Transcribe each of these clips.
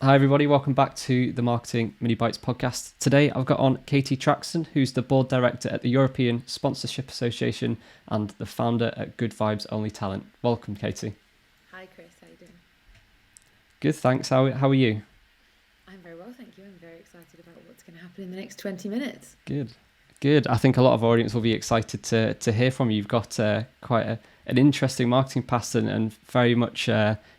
Hi everybody, welcome back to the Marketing Mini Bites podcast. Today I've got on Katie Traxton, who's the board director at the European Sponsorship Association and the founder at Goodvibesonly Talent. Welcome, Katie. Hi Chris, how you doing? Good, thanks. How are you? I'm very well, thank you. I'm very excited about what's going to happen in the next 20 minutes. Good. I think a lot of our audience will be excited to hear from you. You've got quite an interesting marketing past and very much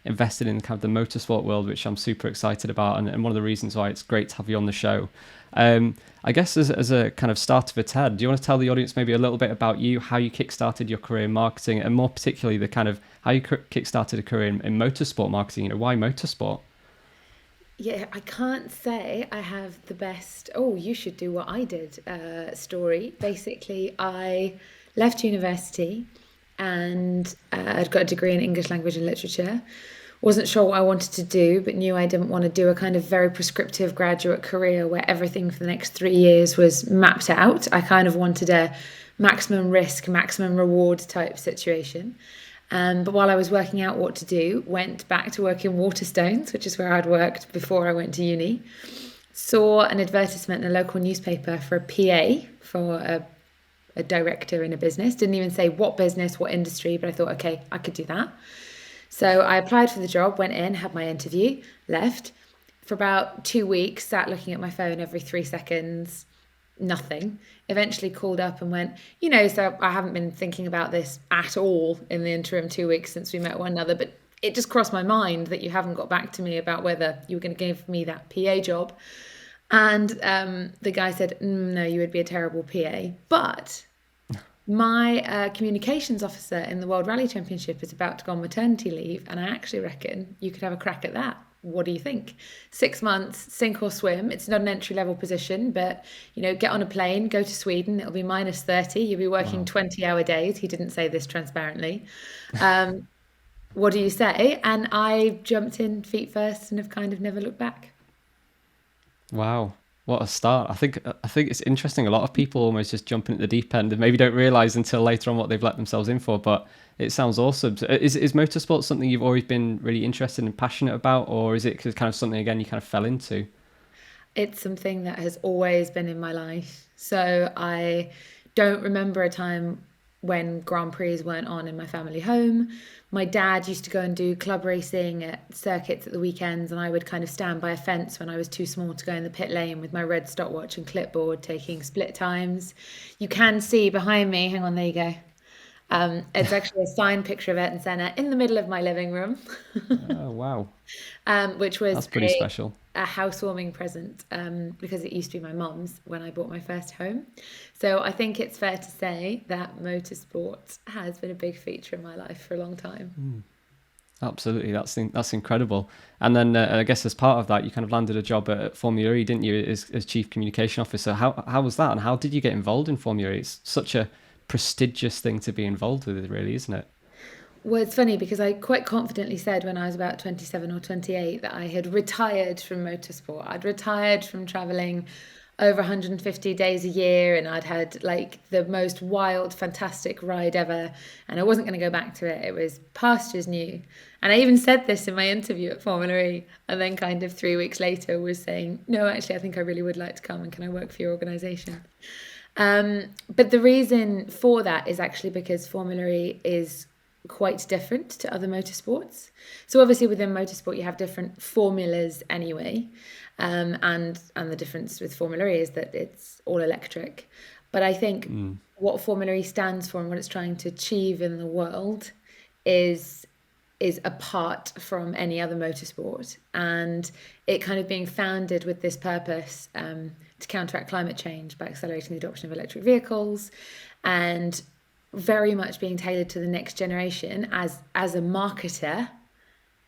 invested in kind of the motorsport world, which I'm super excited about, and one of the reasons why it's great to have you on the show. I guess as a kind of start of its head, do you want to tell the audience maybe a little bit about you, how you kickstarted your career in marketing, and more particularly the kind of how you kickstarted a career in motorsport marketing? Why motorsport? Yeah, I can't say I have the best, oh, you should do what I did story. Basically, I left university and I'd got a degree in English language and literature. Wasn't sure what I wanted to do, but knew I didn't want to do a kind of very prescriptive graduate career where everything for the next 3 years was mapped out. I kind of wanted a maximum risk, maximum reward type situation. But while I was working out what to do, went back to work in Waterstones, which is where I'd worked before I went to uni. Saw an advertisement in a local newspaper for a PA for a director in a business. Didn't even say what business, what industry, but I thought, okay, I could do that. So I applied for the job, went in, had my interview, left. For about 2 weeks, sat looking at my phone every 3 seconds, nothing. Eventually called up and went, so I haven't been thinking about this at all in the interim 2 weeks since we met one another, but it just crossed my mind that you haven't got back to me about whether you were going to give me that PA job. And the guy said, no, you would be a terrible PA. But my communications officer in the World Rally Championship is about to go on maternity leave, and I actually reckon you could have a crack at that. What do you think? 6 months, sink or swim. It's not an entry-level position, but, get on a plane, go to Sweden. It'll be -30. You'll be working Wow. 20-hour days. He didn't say this transparently. What do you say? And I jumped in feet first and have kind of never looked back. What a start. I think it's interesting. A lot of people almost just jump in at the deep end and maybe don't realize until later on what they've let themselves in for, but it sounds awesome. Is motorsport something you've always been really interested and passionate about, or is it kind of something, again, you kind of fell into? It's something that has always been in my life. So I don't remember a time when Grand Prix weren't on in my family home. My dad used to go and do club racing at circuits at the weekends, and I would kind of stand by a fence when I was too small to go in the pit lane with my red stopwatch and clipboard taking split times. You can see behind me, hang on, there you go. It's actually a signed picture of Ayrton Senna in the middle of my living room, Oh, wow. which was That's pretty special. a housewarming present because it used to be my mum's when I bought my first home. So I think it's fair to say that motorsport has been a big feature in my life for a long time. Absolutely, that's incredible. And then I guess as part of that, you kind of landed a job at Formula E, didn't you, as chief communication officer? How was that, and how did you get involved in Formula E? It's such a prestigious thing to be involved with, really, isn't it? Well, it's funny because I quite confidently said when I was about 27 or 28 that I had retired from motorsport. I'd retired from traveling over 150 days a year, and I'd had like the most wild, fantastic ride ever, and I wasn't going to go back to it. It was pastures new. And I even said this in my interview at Formula E, and then kind of 3 weeks later was saying, no, actually, I think I really would like to come, and can I work for your organisation? But the reason for that is actually because Formula E is quite different to other motorsports. So obviously within motorsport you have different formulas anyway, and the difference with Formula E is that it's all electric. But I think what Formula E stands for and what it's trying to achieve in the world is apart from any other motorsport, and it kind of being founded with this purpose to counteract climate change by accelerating the adoption of electric vehicles, and very much being tailored to the next generation. As a marketer,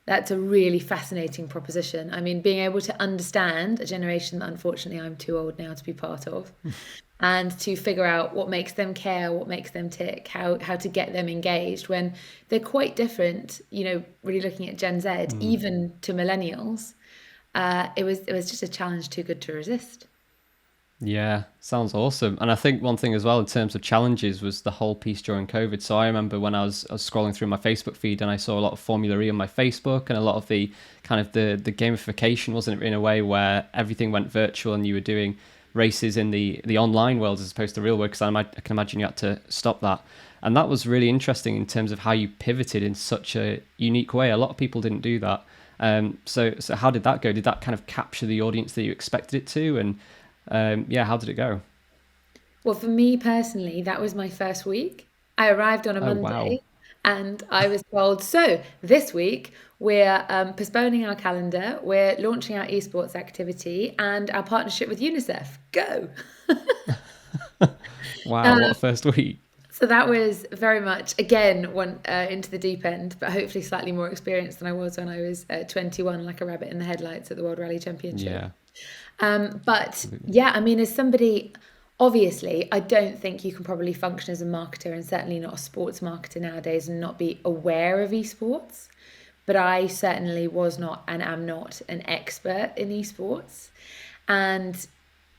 that's a really fascinating proposition. I mean, being able to understand a generation that unfortunately I'm too old now to be part of, and to figure out what makes them care, what makes them tick, how to get them engaged when they're quite different, really looking at Gen Z, even to millennials. It was just a challenge too good to resist. Yeah, sounds awesome. And I think one thing as well in terms of challenges was the whole piece during COVID. So I remember when I was scrolling through my Facebook feed and I saw a lot of Formula E on my Facebook, and a lot of the kind of the gamification, wasn't it, in a way where everything went virtual and you were doing races in the online world as opposed to real world, because I can imagine you had to stop that. And that was really interesting in terms of how you pivoted in such a unique way. A lot of people didn't do that. So how did that go? Did that kind of capture the audience that you expected it to? And yeah, how did it go? Well, for me personally, that was my first week. I arrived on a Oh, wow. Monday and I was told, so this week we're postponing our calendar, we're launching our esports activity and our partnership with UNICEF. Go. Wow, what Um, a first week. so that was very much, again, one into the deep end, but hopefully slightly more experienced than I was when I was 21, like a rabbit in the headlights at the World Rally Championship. Yeah, But absolutely. yeah, I mean, as somebody, obviously, I don't think you can probably function as a marketer and certainly not a sports marketer nowadays and not be aware of esports. But I certainly was not and am not an expert in esports. And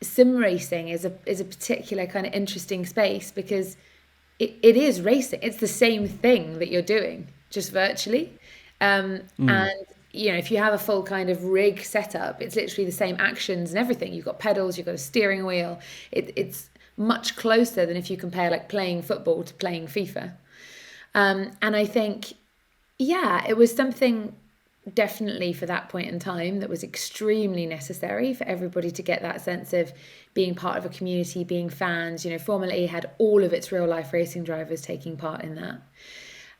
sim racing is a particular kind of interesting space because it is racing. It's the same thing that you're doing, just virtually. Mm, And if you have a full kind of rig setup, it's literally the same actions and everything. You've got pedals, you've got a steering wheel. It's much closer than if you compare like playing football to playing FIFA. And I think, yeah, it was something definitely for that point in time that was extremely necessary for everybody to get that sense of being part of a community, being fans. Formula E had all of its real life racing drivers taking part in that.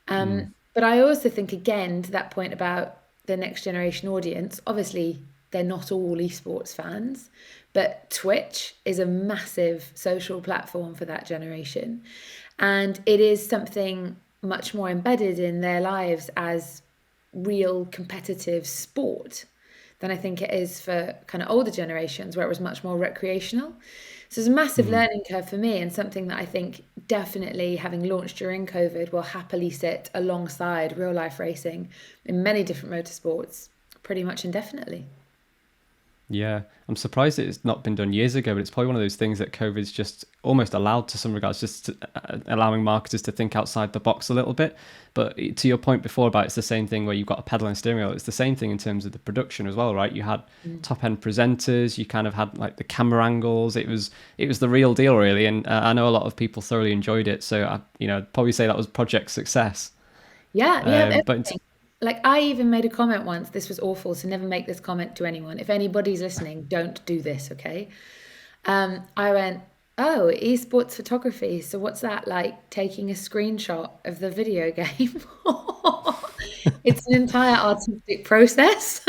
mm, But I also think, again, to that point about the next generation audience, obviously they're not all esports fans, but Twitch is a massive social platform for that generation. And it is something much more embedded in their lives as real competitive sport than I think it is for kind of older generations where it was much more recreational. So it's a massive mm. learning curve for me and something that I think definitely having launched during COVID will happily sit alongside real life racing in many different motorsports pretty much indefinitely. Yeah, I'm surprised it's not been done years ago, but it's probably one of those things that COVID's just almost allowed to some regards, allowing marketers to think outside the box a little bit. But to your point before about it's the same thing where you've got a pedal and steering wheel, it's the same thing in terms of the production as well, right? You had Mm. top end presenters, you kind of had like the camera angles. It was the real deal, really, and I know a lot of people thoroughly enjoyed it. So I'd probably say that was project success. Yeah, you have But everything. Like I even made a comment once, this was awful, so never make this comment to anyone. If anybody's listening, don't do this, okay? I went, oh, esports photography. So what's that like taking a screenshot of the video game? It's an entire artistic process.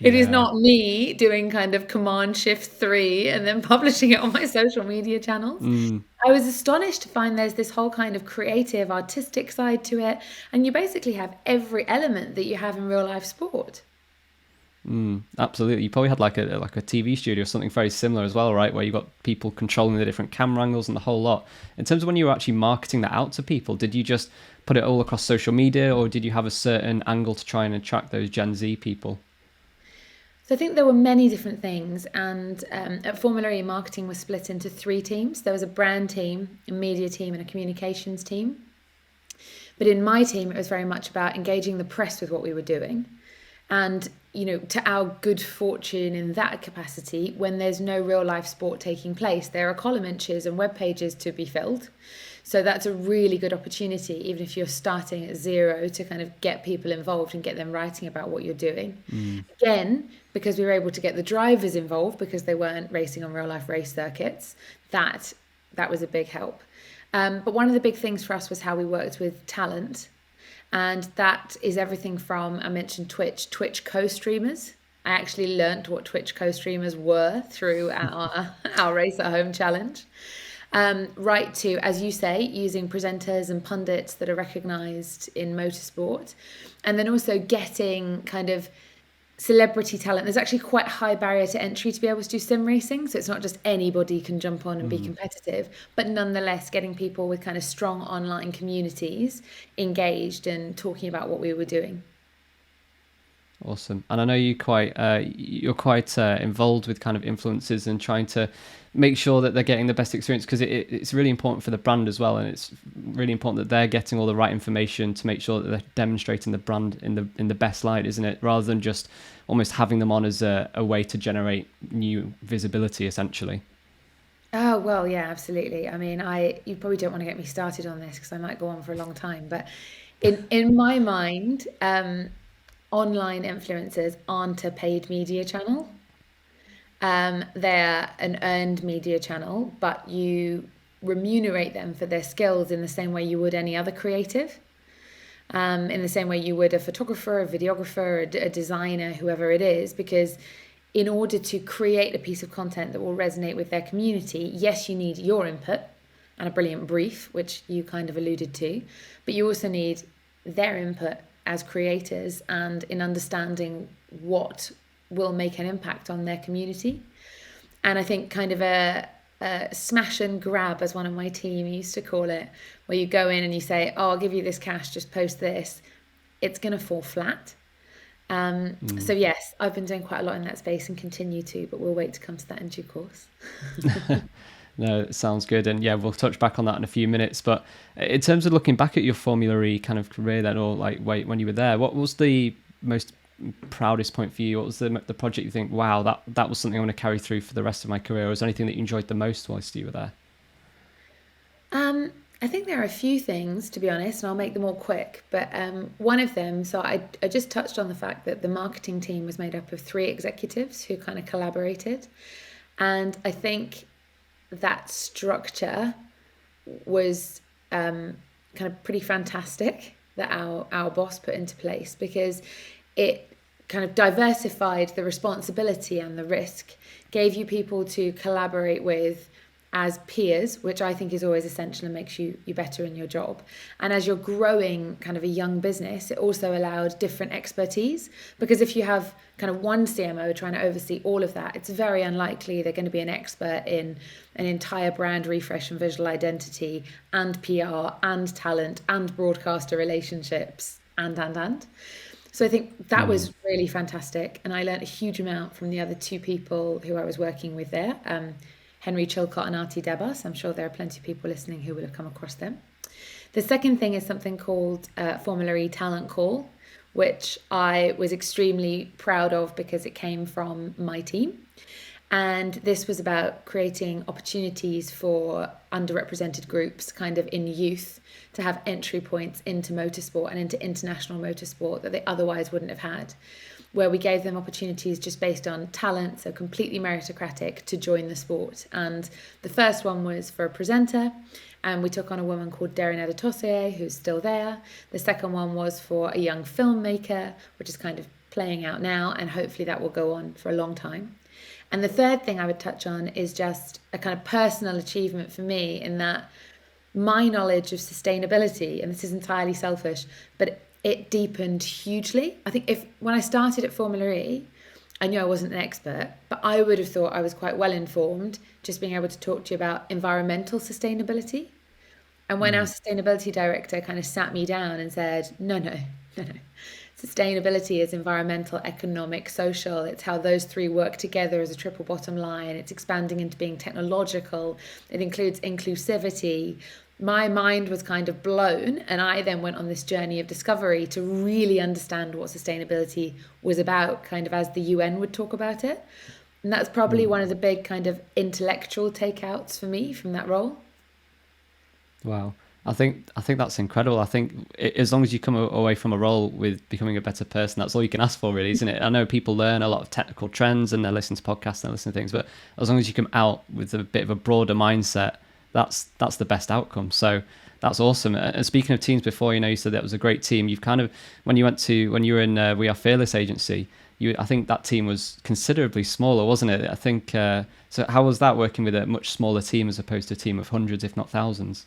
It is yeah. not me doing kind of Command Shift 3 and then publishing it on my social media channels. Mm. I was astonished to find there's this whole kind of creative, artistic side to it. And you basically have every element that you have in real life sport. Absolutely. You probably had like a TV studio or something very similar as well, right? Where you got people controlling the different camera angles and the whole lot. In terms of when you were actually marketing that out to people, did you just put it all across social media, or did you have a certain angle to try and attract those Gen Z people? So I think there were many different things, and at Formula E, marketing was split into three teams. There was a brand team, a media team, and a communications team. But in my team, it was very much about engaging the press with what we were doing. And, to our good fortune in that capacity, when there's no real life sport taking place, there are column inches and web pages to be filled. So that's a really good opportunity, even if you're starting at zero, to kind of get people involved and get them writing about what you're doing. Mm, Again, because we were able to get the drivers involved because they weren't racing on real life race circuits, that was a big help. But one of the big things for us was how we worked with talent. And that is everything from, I mentioned Twitch co-streamers. I actually learnt what Twitch co-streamers were through our Race at Home challenge. Right to, as you say, using presenters and pundits that are recognised in motorsport. And then also getting kind of celebrity talent. There's actually quite a high barrier to entry to be able to do sim racing. So it's not just anybody can jump on and be mm. competitive, but nonetheless getting people with kind of strong online communities engaged and talking about what we were doing. Awesome. And I know you're quite involved with kind of influencers and trying to make sure that they're getting the best experience, because it's really important for the brand as well, and it's really important that they're getting all the right information to make sure that they're demonstrating the brand in the best light, isn't it? Rather than just almost having them on as a way to generate new visibility, essentially. Oh, well, yeah, absolutely. I mean, you probably don't want to get me started on this because I might go on for a long time, but in my mind, online influencers aren't a paid media channel. They're an earned media channel, but you remunerate them for their skills in the same way you would any other creative, in the same way you would a photographer, a videographer, a designer, whoever it is, because in order to create a piece of content that will resonate with their community, yes, you need your input and a brilliant brief, which you kind of alluded to, but you also need their input as creators and in understanding what will make an impact on their community. And I think kind of a smash and grab, as one of my team used to call it, where you go in and you say, oh, I'll give you this cash, just post this, it's going to fall flat. So yes, I've been doing quite a lot in that space and continue to, but we'll wait to come to that in due course. No, it sounds good. And yeah, we'll touch back on that in a few minutes. But in terms of looking back at your formulary kind of career then, or like when you were there, what was the most proudest point for you? What was the project you think, wow, that was something I want to carry through for the rest of my career? Or was there anything that you enjoyed the most whilst you were there? I think there are a few things, to be honest, and I'll make them all quick. But one of them, so I just touched on the fact that the marketing team was made up of three executives who kind of collaborated. And I think that structure was kind of pretty fantastic that our boss put into place, because it kind of diversified the responsibility and the risk, gave you people to collaborate with as peers, which I think is always essential and makes you better in your job. And as you're growing kind of a young business, it also allowed different expertise, because if you have kind of one CMO trying to oversee all of that, it's very unlikely they're going to be an expert in an entire brand refresh and visual identity and PR and talent and broadcaster relationships and. So I think that was really fantastic. And I learned a huge amount from the other two people who I was working with there. Henry Chilcott and Artie Debus. I'm sure there are plenty of people listening who will have come across them. The second thing is something called formulae talent call, which I was extremely proud of because it came from my team. And this was about creating opportunities for underrepresented groups kind of in youth to have entry points into motorsport and into international motorsport that they otherwise wouldn't have had, where we gave them opportunities just based on talent, so completely meritocratic, to join the sport. And the first one was for a presenter, and we took on a woman called Darren Editosier, who's still there. The second one was for a young filmmaker, which is kind of playing out now, and hopefully that will go on for a long time. And the third thing I would touch on is just a kind of personal achievement for me, in that my knowledge of sustainability, and this is entirely selfish, but it deepened hugely. I think when I started at Formulae, I knew I wasn't an expert, but I would have thought I was quite well informed, just being able to talk to you about environmental sustainability. And when our sustainability director kind of sat me down and said, no. Sustainability is environmental, economic, social. It's how those three work together as a triple bottom line. It's expanding into being technological. It includes inclusivity. My mind was kind of blown, and I then went on this journey of discovery to really understand what sustainability was about, kind of as the UN would talk about it. And that's probably one of the big kind of intellectual takeouts for me from that role. Wow. I think that's incredible. I think as long as you come away from a role with becoming a better person, that's all you can ask for, really, isn't it? I know people learn a lot of technical trends and they listen to podcasts and they listen to things, but as long as you come out with a bit of a broader mindset, that's the best outcome. So that's awesome. And speaking of teams, before, you said that was a great team. You've kind of, when you were in We Are Fearless agency, I think that team was considerably smaller, wasn't it? I think so. How was that, working with a much smaller team as opposed to a team of hundreds, if not thousands?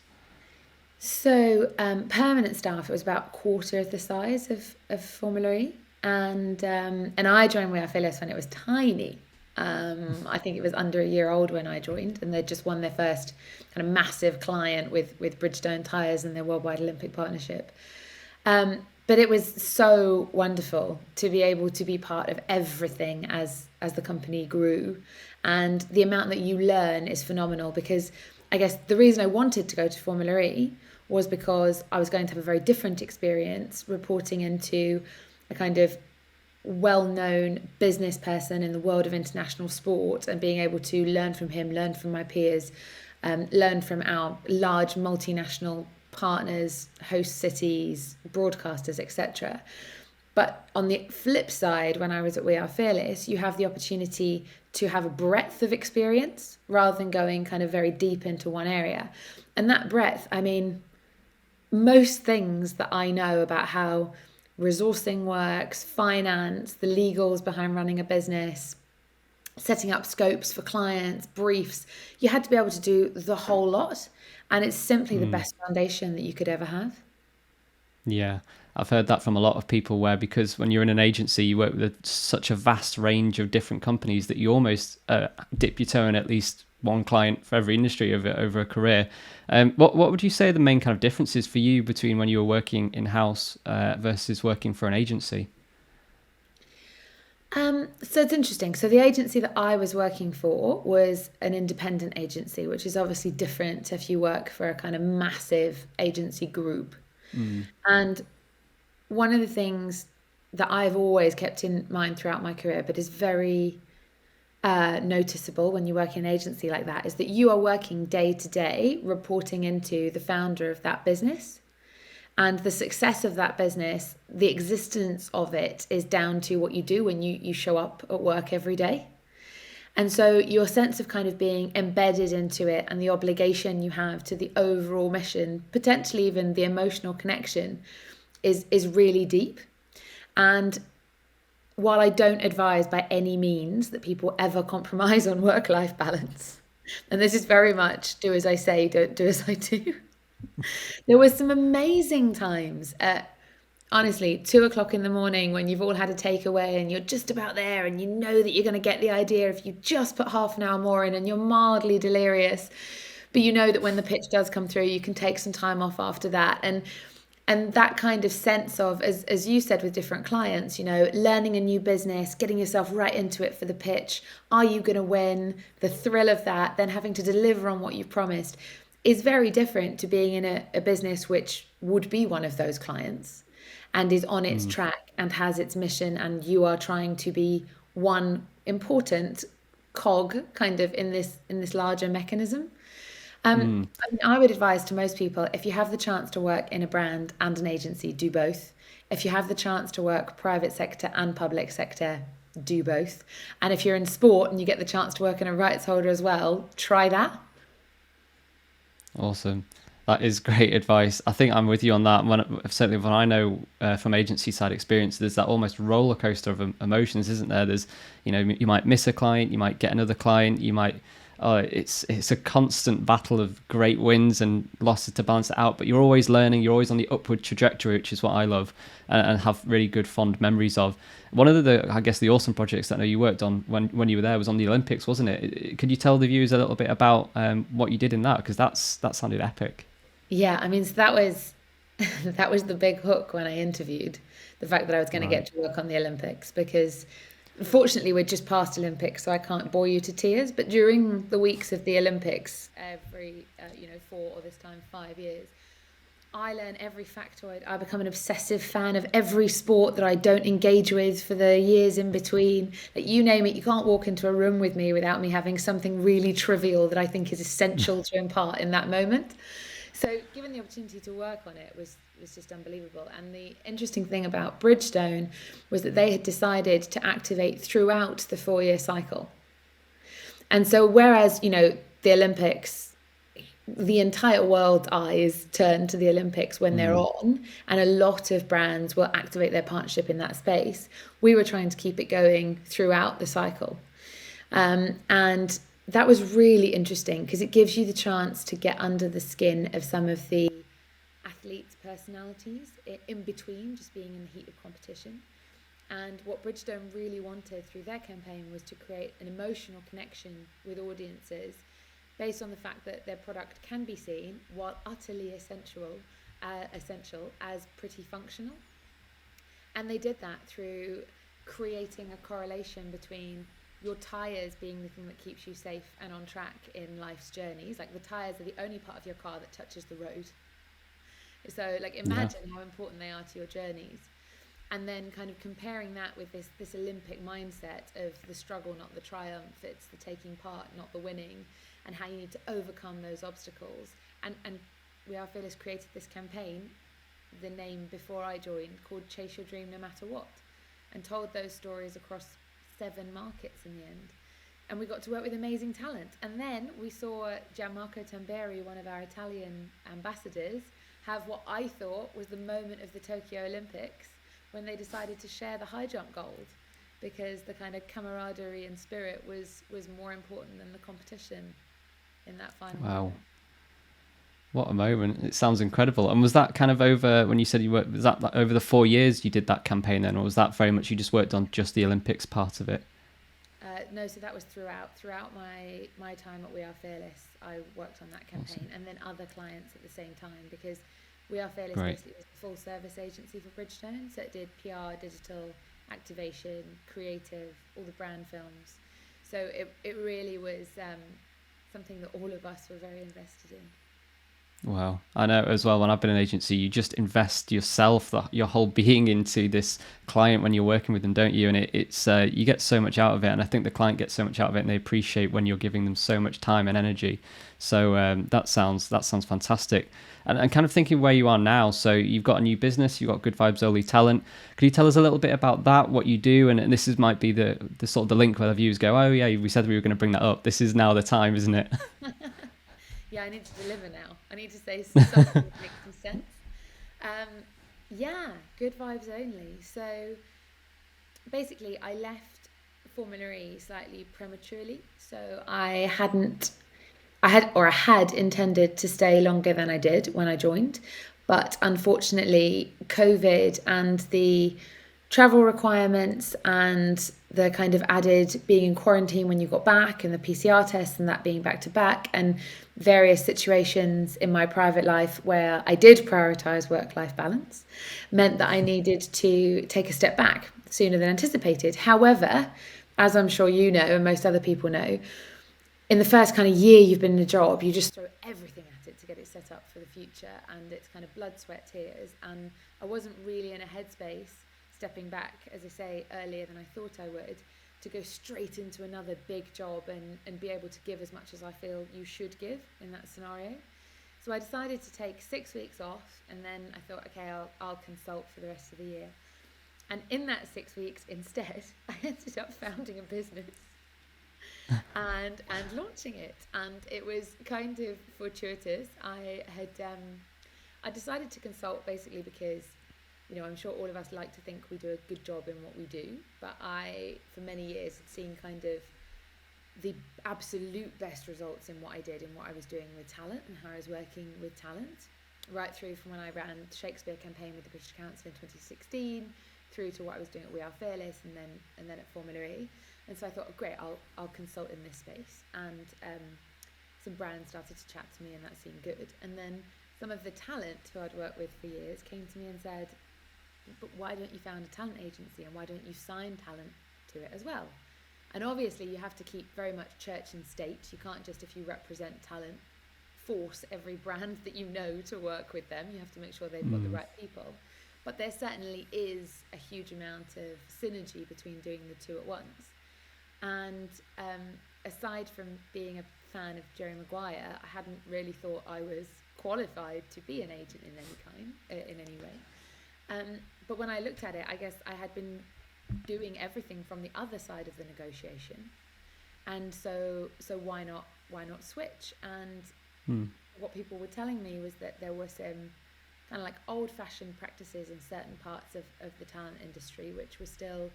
So permanent staff, it was about a quarter of the size of Formulary, and I joined We Are Fearless when it was tiny. I think it was under a year old when I joined, and they'd just won their first kind of massive client with Bridgestone tyres and their Worldwide Olympic Partnership. But but it was so wonderful to be able to be part of everything as the company grew, and the amount that you learn is phenomenal. Because I guess the reason I wanted to go to Formula E was because I was going to have a very different experience reporting into a kind of well-known business person in the world of international sport, and being able to learn from him, learn from my peers, learn from our large multinational partners, host cities, broadcasters, etc. But on the flip side, when I was at We Are Fearless, you have the opportunity to have a breadth of experience rather than going kind of very deep into one area. And that breadth, I mean, most things that I know about how resourcing works, finance, the legals behind running a business, setting up scopes for clients, briefs, you had to be able to do the whole lot. And it's simply the best foundation that you could ever have. Yeah, I've heard that from a lot of people, where because when you're in an agency, you work with such a vast range of different companies that you almost dip your toe in at least one client for every industry over a career. What would you say are the main kind of differences for you between when you were working in-house versus working for an agency? So it's interesting. So the agency that I was working for was an independent agency, which is obviously different to if you work for a kind of massive agency group. And one of the things that I've always kept in mind throughout my career, but is very noticeable when you work in an agency like that, is that you are working day to day, reporting into the founder of that business. And the success of that business, the existence of it, is down to what you do when you show up at work every day. And so your sense of kind of being embedded into it, and the obligation you have to the overall mission, potentially even the emotional connection, is really deep. And while I don't advise by any means that people ever compromise on work-life balance, and this is very much do as I say, don't do as I do. There were some amazing times at, honestly, 2 o'clock in the morning when you've all had a takeaway and you're just about there, and you know that you're going to get the idea if you just put half an hour more in, and you're mildly delirious, but you know that when the pitch does come through, you can take some time off after that. And that kind of sense of, as you said, with different clients, you know, learning a new business, getting yourself right into it for the pitch. Are you going to win? The thrill of that, then having to deliver on what you've promised, is very different to being in a business which would be one of those clients and is on its track and has its mission, and you are trying to be one important cog kind of in this larger mechanism. I mean, I would advise to most people, if you have the chance to work in a brand and an agency, do both. If you have the chance to work private sector and public sector, do both. And if you're in sport and you get the chance to work in a rights holder as well, try that. Awesome. That is great advice. I think I'm with you on that. Certainly when I know from agency side experience, there's that almost roller coaster of emotions, isn't there? There's, you know, you might miss a client, you might get another client, you might, it's a constant battle of great wins and losses to balance it out. But you're always learning, you're always on the upward trajectory, which is what I love and have really good fond memories of. One of I guess the awesome projects that I know you worked on when you were there was on the Olympics, wasn't it? Could you tell the viewers a little bit about what you did in that? Because that sounded epic. Yeah, I mean, so that was that was the big hook when I interviewed, the fact that I was going to get to work on the Olympics, because unfortunately we're just past Olympics, so I can't bore you to tears. But during the weeks of the Olympics, every 4 or this time 5 years, I learn every factoid. I become an obsessive fan of every sport that I don't engage with for the years in between. Like, you name it, you can't walk into a room with me without me having something really trivial that I think is essential to impart in that moment. So given the opportunity to work on it was just unbelievable. And the interesting thing about Bridgestone was that they had decided to activate throughout the 4-year cycle. And so whereas, the Olympics, the entire world's eyes turn to the Olympics when they're on, and a lot of brands will activate their partnership in that space, we were trying to keep it going throughout the cycle. And that was really interesting because it gives you the chance to get under the skin of some of the athletes' personalities in between just being in the heat of competition. And what Bridgestone really wanted through their campaign was to create an emotional connection with audiences based on the fact that their product can be seen, while utterly essential as pretty functional. And they did that through creating a correlation between your tires being the thing that keeps you safe and on track in life's journeys. Like, the tires are the only part of your car that touches the road. So, like, Yeah. imagine how important they are to your journeys. And then kind of comparing that with this Olympic mindset of the struggle, not the triumph. It's the taking part, not the winning, and how you need to overcome those obstacles. And We Are Fearless created this campaign, the name before I joined, called Chase Your Dream No Matter What, and told those stories across 7 markets in the end. And we got to work with amazing talent. And then we saw Gianmarco Tamberi, one of our Italian ambassadors, have what I thought was the moment of the Tokyo Olympics, when they decided to share the high jump gold, because the kind of camaraderie and spirit was more important than the competition in that final Wow. moment. What a moment. It sounds incredible. And was that kind of over, when you said you worked, was that like over the 4 years you did that campaign then, or was that very much you just worked on just the Olympics part of it? No, so that was throughout my time at We Are Fearless. I worked on that campaign. Awesome. And then other clients at the same time, because We Are Fearless basically was a full service agency for Bridgestone. So it did PR, digital, activation, creative, all the brand films. So it really was something that all of us were very invested in. Wow. I know as well, when I've been in an agency, you just invest yourself, your whole being into this client when you're working with them, don't you? And it's you get so much out of it. And I think the client gets so much out of it, and they appreciate when you're giving them so much time and energy. So that sounds fantastic. And kind of thinking where you are now. So you've got a new business, you've got Good Vibes Only Talent. Could you tell us a little bit about that, what you do? And this might be the sort of the link where the viewers go, oh yeah, we said we were going to bring that up. This is now the time, isn't it? Yeah, I need to deliver now. I need to say something that makes some sense. Good Vibes Only. So basically, I left formulae slightly prematurely. So I had intended to stay longer than I did when I joined. But unfortunately, COVID and the travel requirements and the kind of added being in quarantine when you got back, and the PCR tests and that being back to back, and various situations in my private life where I did prioritize work-life balance, meant that I needed to take a step back sooner than anticipated. However, as I'm sure you know, and most other people know, in the first kind of year you've been in a job, you just throw everything at it to get it set up for the future, and it's kind of blood, sweat, tears. And I wasn't really in a headspace, stepping back, as I say, earlier than I thought I would, to go straight into another big job and be able to give as much as I feel you should give in that scenario. So I decided to take 6 weeks off, and then I thought, okay, I'll consult for the rest of the year. And in that 6 weeks, instead, I ended up founding a business and launching it. And it was kind of fortuitous. I decided to consult basically because, you know, I'm sure all of us like to think we do a good job in what we do, but I, for many years, had seen kind of the absolute best results in what I did and what I was doing with talent and how I was working with talent, right through from when I ran the Shakespeare campaign with the British Council in 2016, through to what I was doing at We Are Fearless, and then at formulae. And so I thought, oh, great, I'll consult in this space. And some brands started to chat to me, and that seemed good. And then some of the talent who I'd worked with for years came to me and said, but why don't you found a talent agency, and why don't you sign talent to it as well? And obviously you have to keep very much church and state. You can't just, if you represent talent, force every brand that you know to work with them. You have to make sure they've got the right people. But there certainly is a huge amount of synergy between doing the two at once. And aside from being a fan of Jerry Maguire, I hadn't really thought I was qualified to be an agent in any kind, in any way. But when I looked at it, I guess I had been doing everything from the other side of the negotiation, and so why not switch? And what people were telling me was that there were some kind of like old-fashioned practices in certain parts of the talent industry which were still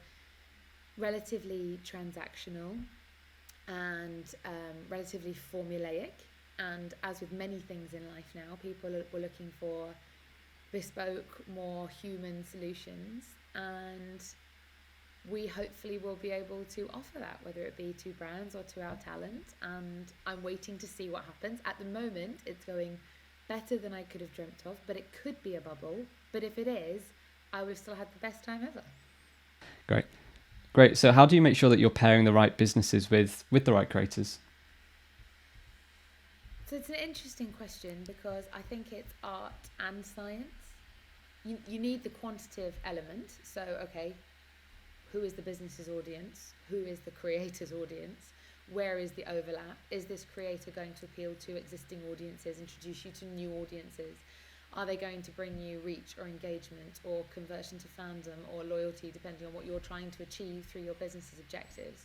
relatively transactional and relatively formulaic. And as with many things in life now, people were looking for bespoke, more human solutions, and we hopefully will be able to offer that, whether it be to brands or to our talent. And I'm waiting to see what happens. At the moment, it's going better than I could have dreamt of, but it could be a bubble. But if it is, I would have still had the best time ever. Great. So how do you make sure that you're pairing the right businesses with the right creators? So it's an interesting question because I think it's art and science. You need the quantitative element. So, okay, who is the business's audience? Who is the creator's audience? Where is the overlap? Is this creator going to appeal to existing audiences, introduce you to new audiences? Are they going to bring you reach or engagement or conversion to fandom or loyalty, depending on what you're trying to achieve through your business's objectives?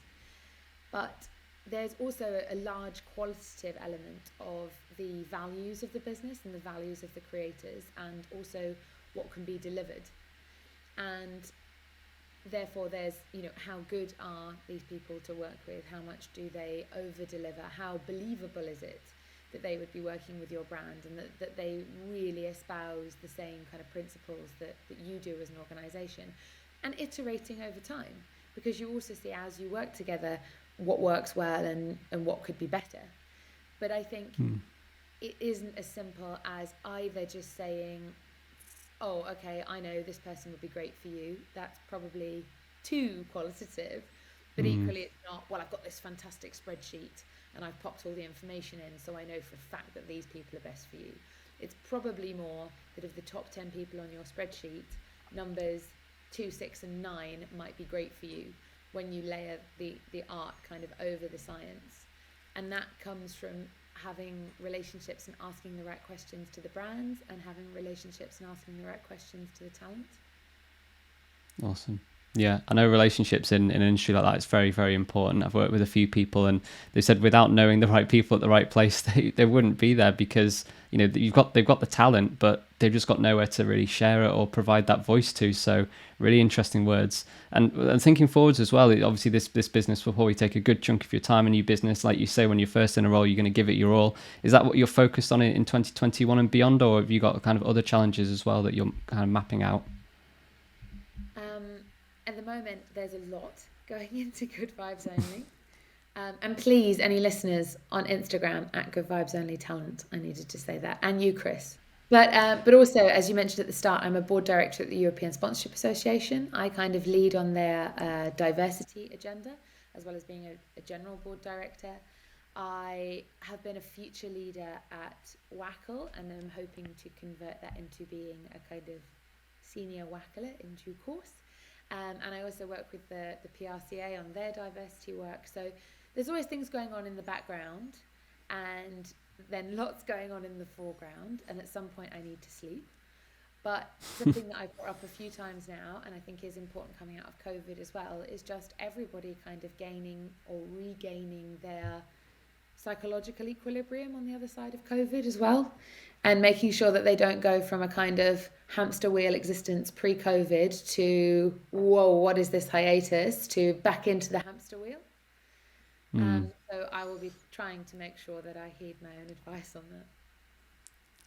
But there's also a large qualitative element of the values of the business and the values of the creators, and also what can be delivered. And therefore there's, how good are these people to work with? How much do they over deliver? How believable is it that they would be working with your brand, and that they really espouse the same kind of principles that you do as an organization, and iterating over time, because you also see as you work together what works well and what could be better. But I think it isn't as simple as either just saying, oh, okay, I know this person would be great for you. That's probably too qualitative. But equally, it's not, well, I've got this fantastic spreadsheet and I've popped all the information in, so I know for a fact that these people are best for you. It's probably more that of the top 10 people on your spreadsheet, numbers 2, 6, and 9 might be great for you when you layer the art kind of over the science. And that comes from having relationships and asking the right questions to the brands, and having relationships and asking the right questions to the talent. Awesome. Yeah, I know relationships in an industry like that is very, very important. I've worked with a few people, and they said without knowing the right people at the right place, they wouldn't be there, because they've got the talent, but they've just got nowhere to really share it or provide that voice to. So really interesting words. And thinking forwards as well, obviously this business will probably take a good chunk of your time. A new business, like you say, when you're first in a role, you're going to give it your all. Is that what you're focused on in 2021 and beyond, or have you got kind of other challenges as well that you're kind of mapping out? At the moment, there's a lot going into Good Vibes Only. And please, any listeners on Instagram at goodvibesonlytalent, I needed to say that, and you, Chris. But also, as you mentioned at the start, I'm a board director at the European Sponsorship Association. I kind of lead on their diversity agenda, as well as being a general board director. I have been a future leader at WACL, and I'm hoping to convert that into being a kind of senior WACLer in due course. And I also work with the PRCA on their diversity work. So there's always things going on in the background, and then lots going on in the foreground. And at some point I need to sleep. But something that I've brought up a few times now, and I think is important coming out of COVID as well, is just everybody kind of gaining or regaining their psychological equilibrium on the other side of COVID as well, and making sure that they don't go from a kind of hamster wheel existence pre-COVID to, whoa, what is this hiatus, to back into the hamster wheel. So I will be trying to make sure that I heed my own advice on that.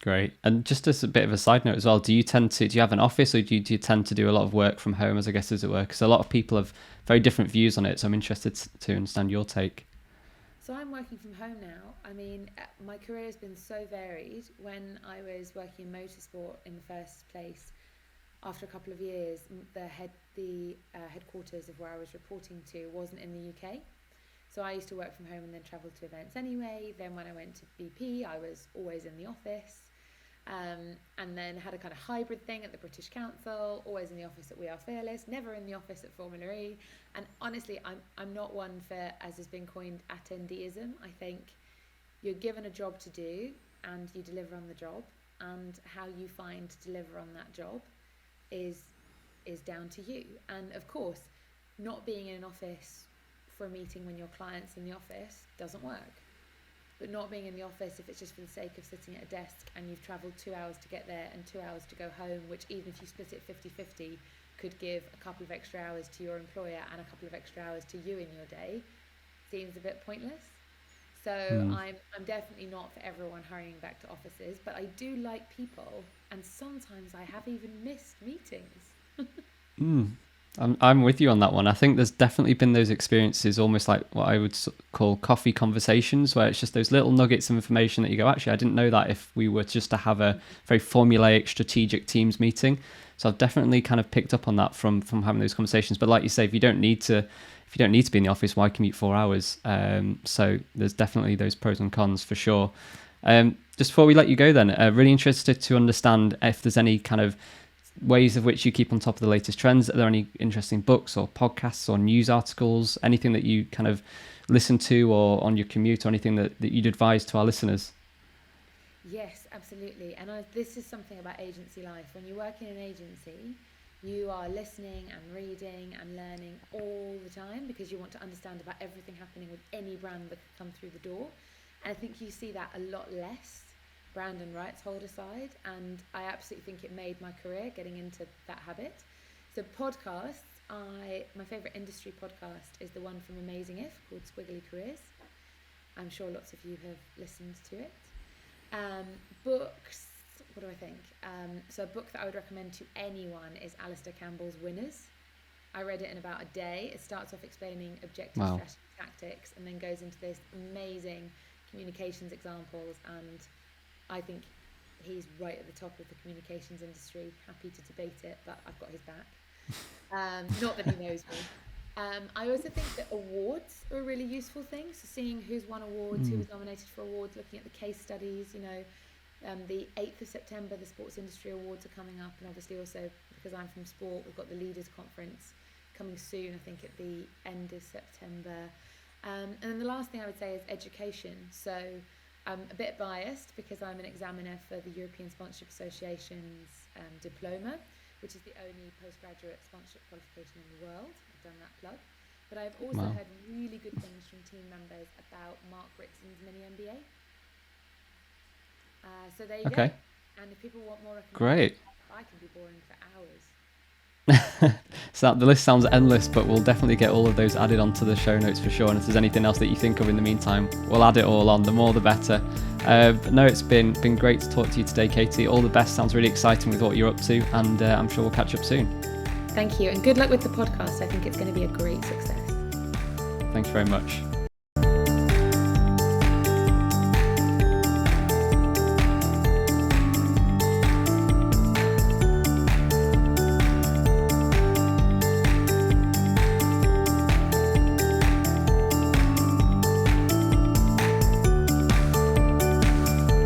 Great. And just as a bit of a side note as well, do you have an office, or do you tend to do a lot of work from home, as it were? Because a lot of people have very different views on it. So I'm interested to understand your take. So I'm working from home now. I mean, my career has been so varied. When I was working in motorsport in the first place, after a couple of years, the headquarters of where I was reporting to wasn't in the UK. So I used to work from home and then travel to events anyway. Then when I went to BP, I was always in the office. And then had a kind of hybrid thing at the British Council, always in the office at We Are Fearless, never in the office at formulae. And honestly, I'm not one for, as has been coined, attendeeism. I think you're given a job to do and you deliver on the job, and how you find to deliver on that job is down to you. And of course, not being in an office for a meeting when your client's in the office doesn't work. But not being in the office, if it's just for the sake of sitting at a desk and you've travelled 2 hours to get there and 2 hours to go home, which even if you split it 50-50, could give a couple of extra hours to your employer and a couple of extra hours to you in your day, seems a bit pointless. So I'm definitely not for everyone hurrying back to offices, but I do like people, and sometimes I have even missed meetings. I'm with you on that one. I think there's definitely been those experiences, almost like what I would call coffee conversations, where it's just those little nuggets of information that you go, actually, I didn't know that if we were just to have a very formulaic strategic teams meeting. So I've definitely kind of picked up on that from having those conversations. But like you say, if you don't need to be in the office, why commute 4 hours? So there's definitely those pros and cons for sure. Just before we let you go then, really interested to understand if there's any kind of ways of which you keep on top of the latest trends. Are there any interesting books or podcasts or news articles, anything that you kind of listen to or on your commute, or anything that you'd advise to our listeners? Yes, absolutely. And this is something about agency life. When you work in an agency, you are listening and reading and learning all the time, because you want to understand about everything happening with any brand that could come through the door. And I think you see that a lot less brand and rights holder side, and I absolutely think it made my career getting into that habit. So podcasts, my favourite industry podcast is the one from Amazing If called Squiggly Careers. I'm sure lots of you have listened to it. Books, what do I think? So a book that I would recommend to anyone is Alistair Campbell's Winners. I read it in about a day. It starts off explaining objective strategy tactics and then goes into this amazing communications examples, and I think he's right at the top of the communications industry. Happy to debate it, but I've got his back. Not that he knows me. I also think that awards are a really useful thing. So seeing who's won awards, who was nominated for awards, looking at the case studies, the 8th of September, the Sports Industry Awards are coming up. And obviously also, because I'm from sport, we've got the Leaders Conference coming soon, I think at the end of September. And then the last thing I would say is education. So I'm a bit biased because I'm an examiner for the European Sponsorship Association's diploma, which is the only postgraduate sponsorship qualification in the world. I've done that plug. But I've also heard really good things from team members about Mark Ritson's mini MBA. So there you go. And if people want more recommendations, I can be boring for hours. So the list sounds endless, but we'll definitely get all of those added onto the show notes for sure. And if there's anything else that you think of in the meantime, we'll add it all on. The more the better. But no, it's been great to talk to you today, Katie. All the best. Sounds really exciting with what you're up to, and I'm sure we'll catch up soon. Thank you, and good luck with the podcast. I think it's going to be a great success. Thanks very much.